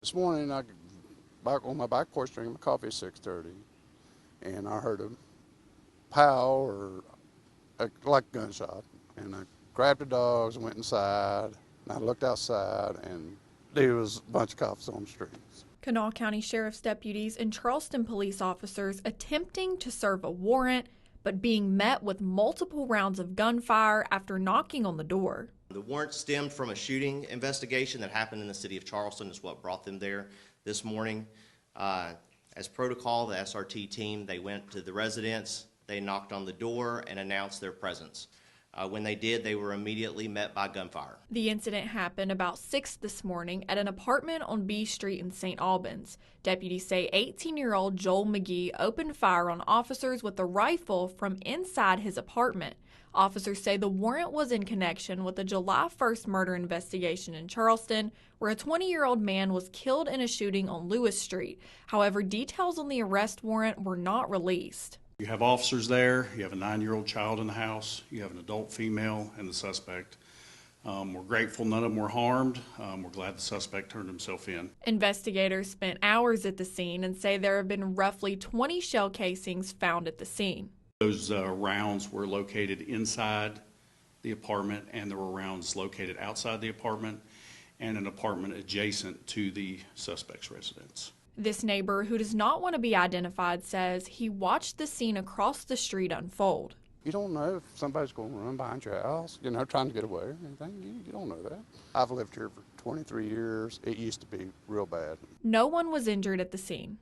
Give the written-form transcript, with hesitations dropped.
This morning, I back on my back porch drinking my coffee at 6:30, and I heard a pow or like a gunshot, and I grabbed the dogs and went inside, and I looked outside, and there was a bunch of cops on the streets. Kanawha County Sheriff's deputies and Charleston police officers attempting to serve a warrant, but being met with multiple rounds of gunfire after knocking on the door. The warrant stemmed from a shooting investigation that happened in the city of Charleston. Is what brought them there this morning. As protocol, the SRT team, they went to the residence, they knocked on the door and announced their presence. When they did, they were immediately met by gunfire. The incident happened about 6 this morning at an apartment on B Street in St. Albans. Deputies say 18-year-old Joel McGee opened fire on officers with a rifle from inside his apartment. Officers say the warrant was in connection with the July 1st murder investigation in Charleston, where a 20-year-old man was killed in a shooting on Lewis Street. However, details on the arrest warrant were not released. You have officers there, you have a 9-year-old child in the house, you have an adult female and the suspect. We're grateful none of them were harmed. We're glad the suspect turned himself in. Investigators spent hours at the scene and say there have been roughly 20 shell casings found at the scene. Those rounds were located inside the apartment, and there were rounds located outside the apartment and an apartment adjacent to the suspect's residence. This neighbor, who does not want to be identified, says he watched the scene across the street unfold. You don't know if somebody's going to run behind your house, trying to get away or anything. You don't know that. I've lived here for 23 years. It used to be real bad. No one was injured at the scene.